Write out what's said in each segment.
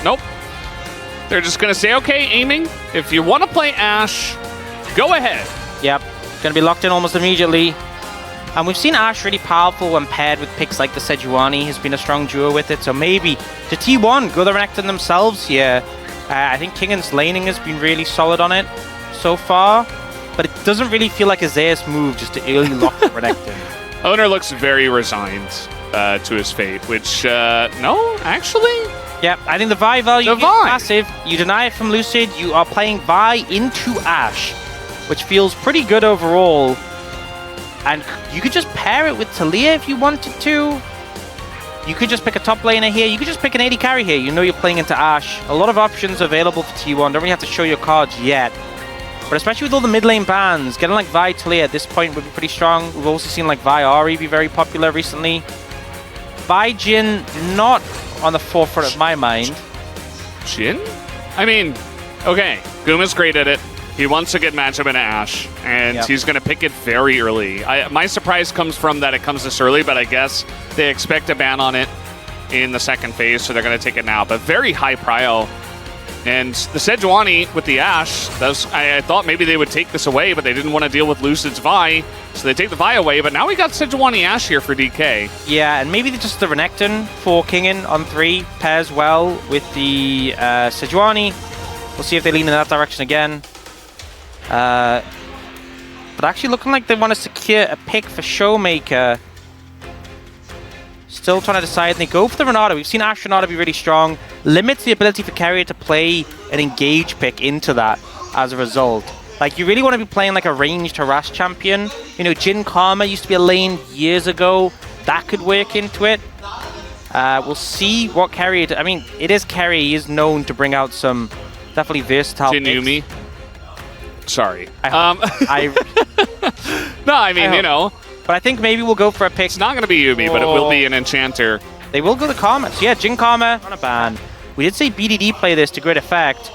Nope. They're just going to say, okay, aiming. If you want to play Ashe, go ahead. Yep. Going to be locked in almost immediately. And we've seen Ashe really powerful when paired with picks like the Sejuani. Has been a strong duo with it. So maybe to T1, go the Renekton themselves here. I think Kingen's laning has been really solid on it so far. But it doesn't really feel like a Zeus move just to early lock the Renekton. Owner looks very resigned to his fate, which, no, actually? Yep, I think the Vi value is massive. You deny it from Lucid, you are playing Vi into Ashe, which feels pretty good overall. And you could just pair it with Taliyah if you wanted to. You could just pick a top laner here. You could just pick an AD carry here. You know you're playing into Ashe. A lot of options available for T1. Don't really have to show your cards yet. But especially with all the mid lane bans, getting like Vi Taliyah at this point would be pretty strong. We've also seen like Vi Ahri be very popular recently. Vi Jhin, not on the forefront of my mind. Jhin? I mean, okay, Guma's great at it. He wants to get matchup into Ashe, and he's going to pick it very early. My surprise comes from that it comes this early, but I guess they expect a ban on it in the second phase, so they're going to take it now. But very high prio. And the Sejuani with the Ashe, I thought maybe they would take this away, but they didn't want to deal with Lucid's Vi, so they take the Vi away. But now we got Sejuani Ashe here for DK. Yeah, and maybe just the Renekton for Kingen on 3 pairs well with the Sejuani. We'll see if they lean in that direction again. But actually looking like they want to secure a pick for Showmaker. Still trying to decide, and they go for the Renata. We've seen Ashe Renata be really strong. Limits the ability for carrier to play an engage pick into that as a result. Like, you really want to be playing like a ranged harass champion. You know, Jhin Karma used to be a lane years ago. That could work into it. We'll see what carrier... I mean, it is carrier. He is known to bring out some definitely versatile Jhin Yumi. Sorry. No, I mean, you know. But I think maybe we'll go for a pick. It's not going to be Yumi, but it will be an enchanter. They will go to Karma. So yeah, Jhin Karma on a ban. We did say BDD play this to great effect,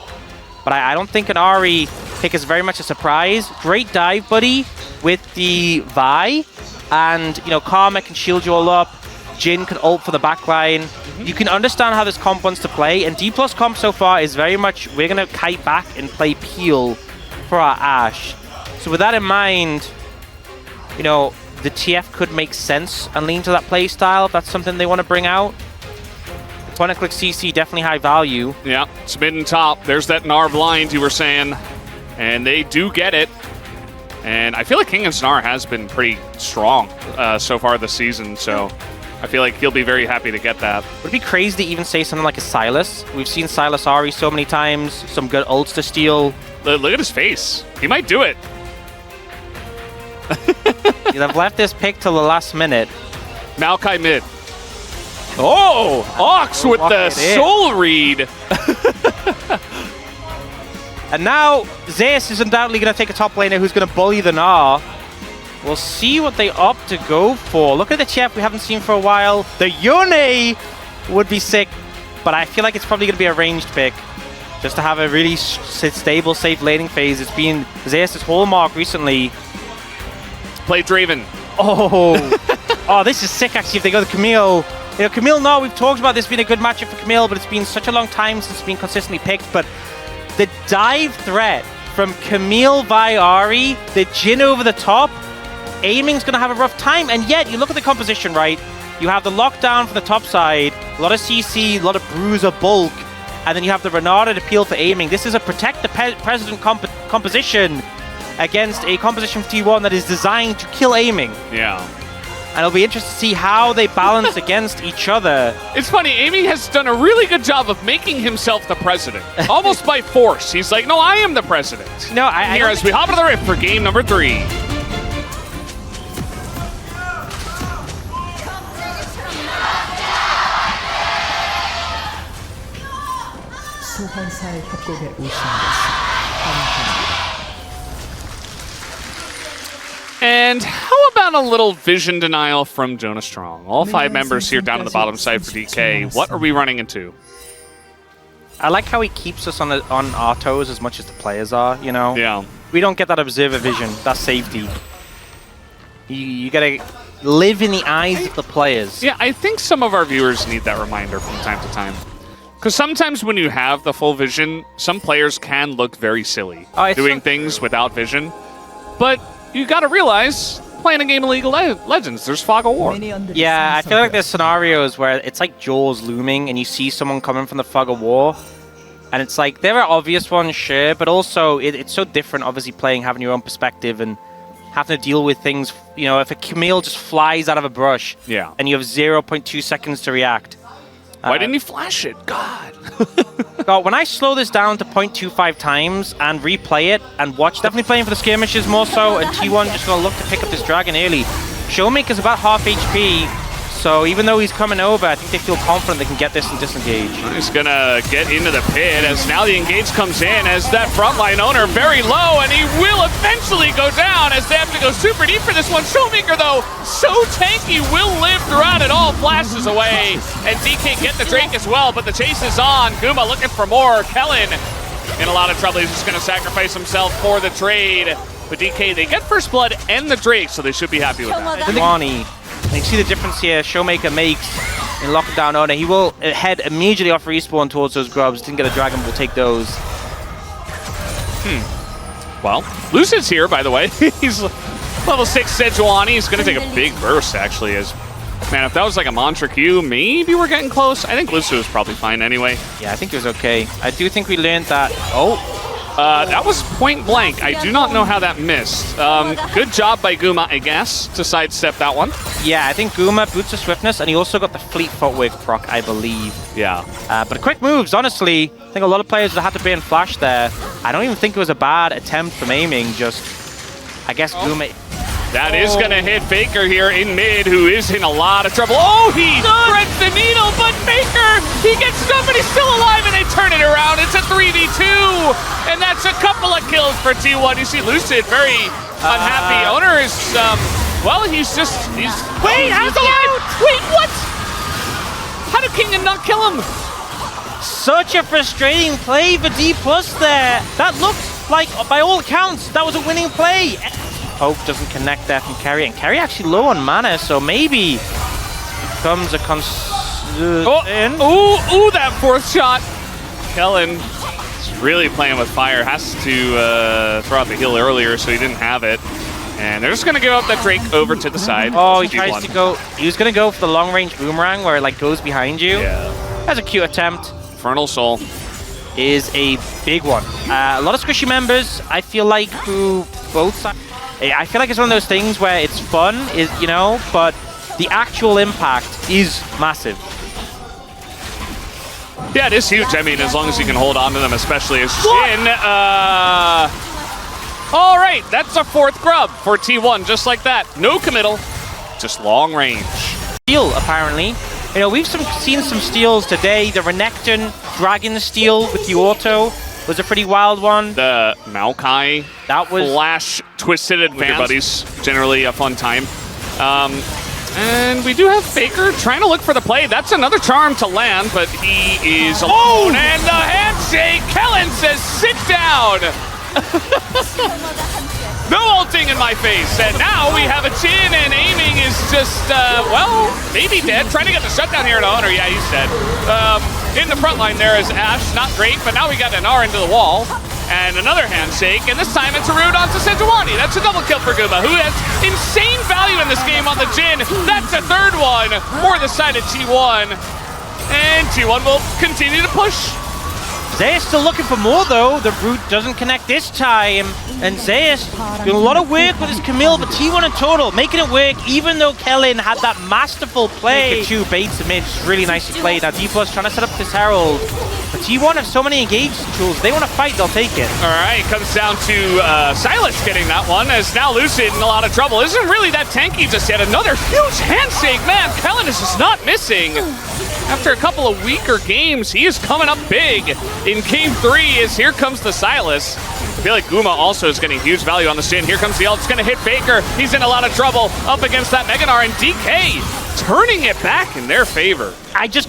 but I don't think an Ahri pick is very much a surprise. Great dive, buddy, with the Vi. And, you know, Karma can shield you all up. Jhin can ult for the backline. You can understand how this comp wants to play. And DPLUS comp so far is very much, we're going to kite back and play Peel for our Ashe. So with that in mind, you know, the TF could make sense and lean to that play style if that's something they want to bring out. The point-and-click CC, definitely high value. Yeah, it's mid and top. There's that Gnar blind you were saying. And they do get it. And I feel like Kingen's Gnar has been pretty strong so far this season, so I feel like he'll be very happy to get that. Would it be crazy to even say something like a Sylas? We've seen Sylas Ahri so many times, some good ults to steal. Look at his face. He might do it. They've left this pick till the last minute. Maokai mid. Oh! Ox with the soul read. And now, Zeus is undoubtedly going to take a top laner who's going to bully the Gnar. We'll see what they opt to go for. Look at the chef we haven't seen for a while. The Yone would be sick, but I feel like it's probably going to be a ranged pick. Just to have a really stable, safe laning phase. It's been Zeus' hallmark recently. Play Draven. Oh, oh, this is sick actually if they go to Camille. You know, Camille, no, we've talked about this being a good matchup for Camille, but it's been such a long time since it's been consistently picked. But the dive threat from Camille Vi Ahri, the Jhin over the top, aiming's going to have a rough time. And yet, you look at the composition, right? You have the lockdown from the top side, a lot of CC, a lot of bruiser bulk, and then you have the Renata to peel for aiming. This is a protect the president composition against a composition for T1 that is designed to kill aiming. Yeah. And it'll be interesting to see how they balance against each other. It's funny, aiming has done a really good job of making himself the president. Almost by force. He's like, no, I am the president. No, Here as we hop into the rift for game number 3. 소환사의 협곡에 오신 것을 환영합니다. And how about a little vision denial from Jonah Strong? All 5 members here down on the bottom side for DK. What are we running into? I like how he keeps us on our toes as much as the players are, you know? Yeah. We don't get that observer vision, that safety. You gotta live in the eyes of the players. Yeah, I think some of our viewers need that reminder from time to time. Because sometimes when you have the full vision, some players can look very silly doing things without vision. But you got to realize, playing a game of League of Legends, there's fog of war. Yeah, I feel like there's scenarios where it's like Jaws looming and you see someone coming from the fog of war. And it's like, there are obvious ones, sure, but also it's so different, obviously, having your own perspective and having to deal with things. You know, if a Camille just flies out of a brush and you have 0.2 seconds to react. Why didn't he flash it? God. God, when I slow this down to 0.25 times and replay it and watch, definitely playing for the skirmishes more so, and T1 just going to look to pick up this dragon early. Showmaker's about half HP, so even though he's coming over, I think they feel confident they can get this and disengage. He's going to get into the pit as now the engage comes in as that frontline owner very low, and he will eventually go down as they have to go super deep for this one. Showmaker, though, so tanky, will live throughout it all, flashes away, and DK get the Drake as well, but the chase is on. Guma looking for more. Kellen in a lot of trouble. He's just going to sacrifice himself for the trade. But DK, they get first blood and the Drake, so they should be happy with that. And you see the difference here Showmaker makes in lockdown owner. He will head immediately off respawn towards those grubs. Didn't get a dragon, will take those. Well, Lucid's here, by the way. He's level 6 Sejuani. He's going to take a big burst, actually. As man, if that was like a Mantra Q, maybe we're getting close. I think Lucid was probably fine anyway. Yeah, I think it was okay. I do think we learned that. That was point blank. I do not know how that missed. Good job by Guma, I guess, to sidestep that one. Yeah, I think Guma boots the swiftness, and he also got the fleet footwork proc, I believe. Yeah. But quick moves, honestly. I think a lot of players that had to ban flash there. I don't even think it was a bad attempt from aiming, just, I guess Guma... That is going to hit Faker here in mid, who is in a lot of trouble. Oh, he threads the needle, but Faker, he gets somebody still alive, and they turn it around. It's a 3v2, and that's a couple of kills for T1. You see Lucid very unhappy. Owner is, well, he's... Wait, how's alive? Wait, what? How did King not kill him? Such a frustrating play for DPLUS there. That looked like, by all accounts, that was a winning play. Hope doesn't connect there from Carry, and Carry actually low on mana, so maybe comes a ooh, that fourth shot. Kellen is really playing with fire. Has to throw out the heal earlier, so he didn't have it. And they're just going to give up that Drake over to the side. Oh, he tries to go... He was going to go for the long-range boomerang where it like goes behind you. Yeah. That's a cute attempt. Infernal Soul is a big one. A lot of squishy members, I feel like, who both sides... I feel like it's one of those things where it's fun, you know, but the actual impact is massive. Yeah, it is huge. I mean, as long as you can hold on to them, especially as Shin. All right, that's a fourth grub for T1, just like that. No committal, just long range. Steal, apparently. You know, we've seen some steals today. The Renekton Dragon steal with the auto was a pretty wild one. The Maokai that was flash twisted advance with your buddies, generally a fun time. And we do have Faker trying to look for the play. That's another charm to land, but he is alone. And the handshake, Kellen says, sit down. No ulting in my face. And now we have a chin, and aiming is just, well, maybe dead. Trying to get the shutdown here at Honor. Yeah, he's dead. In the front line there is Ash. Not great, but now we got an R into the wall. And another handshake, and this time it's a root onto Sejuani. That's a double kill for Guma, who has insane value in this game on the Jhin. That's a third one for the side of T1. And T1 will continue to push. Zeus still looking for more, though. The root doesn't connect this time. And Zeus doing a lot of work with his Camille, but T1 in total, making it work, even though Kellen had that masterful play. Two baits him in, just really nicely played. Now DPLUS trying to set up this Herald. But T1 have so many engage tools. They want to fight, they'll take it. All right, comes down to Silas getting that one, as now Lucid in a lot of trouble. Isn't really that tanky just yet. Another huge handshake. Man, Kellen is just not missing. After a couple of weaker games, he is coming up big in Game 3 as here comes the Silas. I feel like Guma also is getting huge value on the Jhin. Here comes the ult. It's going to hit Faker. He's in a lot of trouble up against that Meganar, and DK turning it back in their favor.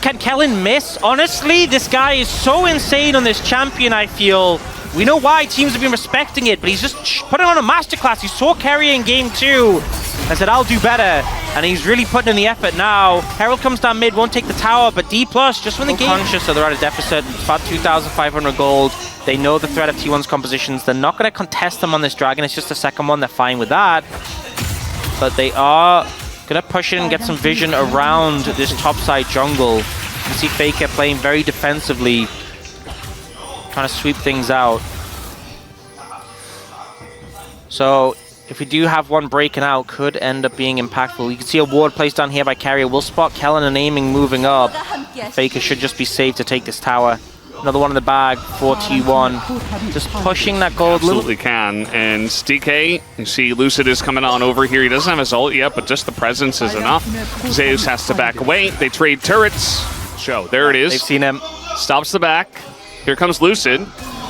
Can Kellen miss? Honestly, this guy is so insane on this champion, I feel. We know why teams have been respecting it, but he's just putting on a masterclass. He saw carry in Game 2. and said, I'll do better. And he's really putting in the effort now. Herald comes down mid, won't take the tower, but DPLUS just when the game conscious, so they're at a deficit. It's about 2,500 gold. They know the threat of T1's compositions. They're not going to contest them on this dragon. It's just the second one. They're fine with that. But they are going to push in and get some vision around this topside jungle. You can see Faker playing very defensively, trying to sweep things out. So if we do have one breaking out, could end up being impactful. You can see a ward placed down here by Carrier. We'll spot Kellen and aiming moving up. Faker should just be safe to take this tower. Another one in the bag for T1. Just pushing that gold. Absolutely can. And DK, you see Lucid is coming on over here. He doesn't have his ult yet, but just the presence is enough. Zeus has to back away. They trade turrets. Show. There it is. They've seen him. Stops the back. Here comes Lucid.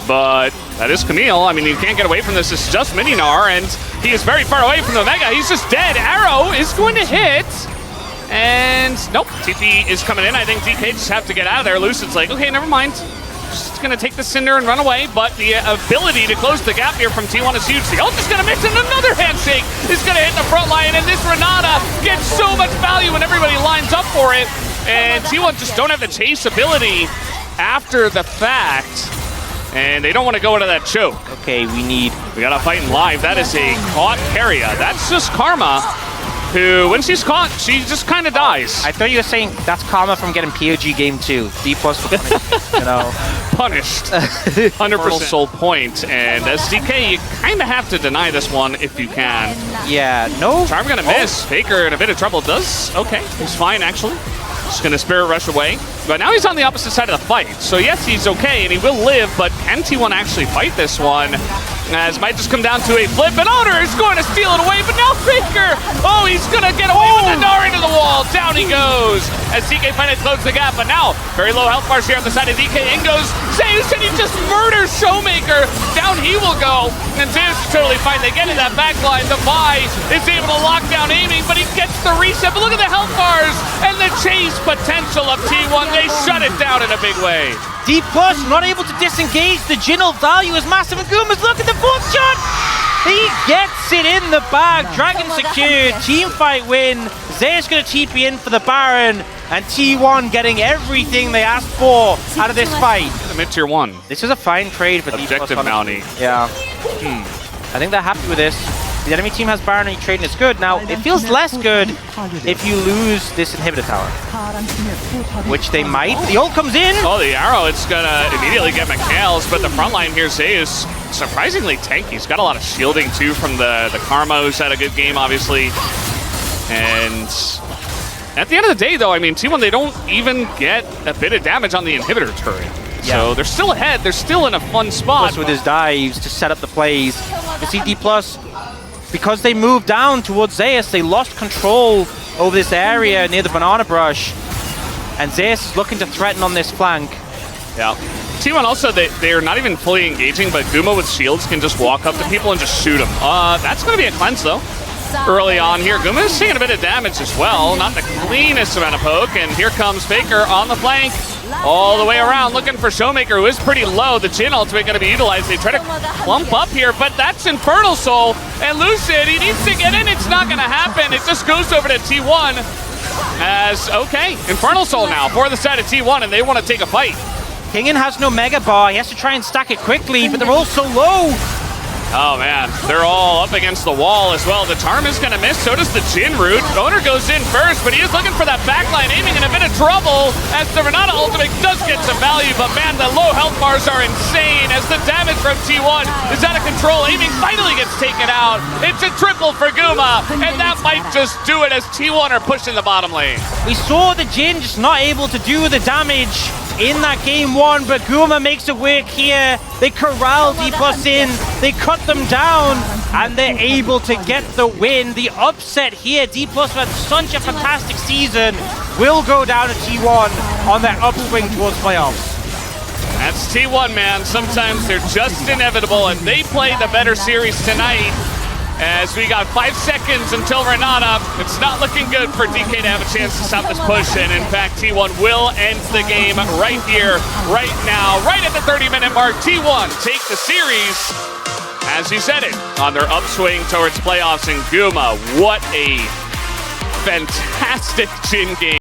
But that is Camille. I mean, you can't get away from this. It's just Mininar, and he is very far away from the Mega. He's just dead. Arrow is going to hit. And nope, TP is coming in. I think DK just have to get out of there. Lucid's like, okay, never mind. Just going to take the Cinder and run away. But the ability to close the gap here from T1 is huge. The ult is going to miss, and another handshake is going to hit the front line. And this Renata gets so much value when everybody lines up for it. And T1 just don't have the chase ability after the fact. And they don't want to go into that choke. Okay, we gotta fight in live. That is a caught Carrier. That's just Karma, who, when she's caught, she just kind of dies. I thought you were saying that's Karma from getting POG game 2. DPLUS for punishment, you know. Punished. 100% soul point. And as DK, you kind of have to deny this one if you can. Yeah, no. Charm gonna miss. Faker in a bit of trouble. Does, okay, he's fine actually. Just gonna Spirit Rush away. But now he's on the opposite side of the fight. So yes, he's okay and he will live, but can T1 actually fight this one? As might just come down to a flip, and Oner is going to steal it away, but now Faker! Oh, he's gonna get away with the Gnar into the wall! Down he goes! As DK finally closes the gap, but now, very low health bars here on the side of DK. In goes Zeus, and he just murders Showmaker! Down he will go, and Zeus is totally fine. They get in that back line. The Vi is able to lock down aiming, but he gets the reset. But look at the health bars and the chase potential of T1. They shut it down in a big way. DPLUS not able to disengage. The Jin'll value is massive, and Guma's look at the fourth shot! He gets it in the bag. Dragon secured. Team fight win. Zeus gonna TP in for the Baron, and T1 getting everything they asked for out of this fight. Mid-tier 1. This is a fine trade for DPLUS. Objective bounty. Yeah. I think they're happy with this. The enemy team has Baron and trading is good. Now, it feels less good if you lose this inhibitor tower, which they might. The ult comes in. Oh, the arrow, it's gonna immediately get McHale's, but the front line here, Zeus, surprisingly tanky. He's got a lot of shielding too from the Karma, who's had a good game, obviously. And at the end of the day, though, I mean, T1, they don't even get a bit of damage on the inhibitor turret. Yeah. So they're still ahead. They're still in a fun spot. Plus with his dives to set up the plays. You see DPLUS, because they moved down towards Zeus, they lost control over this area near the banana brush. And Zeus is looking to threaten on this flank. Yeah. T1 also, they're not even fully engaging, but Guma with shields can just walk up to people and just shoot them. That's going to be a cleanse, though. Early on here, Guma is taking a bit of damage as well. Not the cleanest amount of poke. And here comes Faker on the flank. All the way around, looking for Showmaker, who is pretty low. The Jhin ultimate going to be utilized. They try to clump up here, but that's Infernal Soul. And Lucid, he needs to get in. It's not going to happen. It just goes over to T1. As, okay, Infernal Soul now for the side of T1, and they want to take a fight. Kingen has no Mega Bar. He has to try and stack it quickly, but they're all so low. Oh man, they're all up against the wall as well. The Charm is going to miss, so does the Jhin root. Oner goes in first, but he is looking for that backline, aiming in a bit of trouble as the Renata ultimate does get some value, but man, the low health bars are insane as the damage from T1 is out of control. Aiming finally gets taken out. It's a triple for Guma, and that might just do it as T1 are pushing the bottom lane. We saw the Jhin just not able to do the damage in that game 1, but Guma makes it work here. They corral DPLUS in, they cut them down, and they're able to get the win. The upset here, DPLUS had such a fantastic season, will go down to T1 on their upswing towards playoffs. That's T1, man. Sometimes they're just inevitable, and they played the better series tonight. As we got 5 seconds until Renata, it's not looking good for DK to have a chance to stop this push, and in fact, T1 will end the game right here, right now, right at the 30-minute mark. T1 take the series as he said it, on their upswing towards playoffs in Guma. What a fantastic Jin game.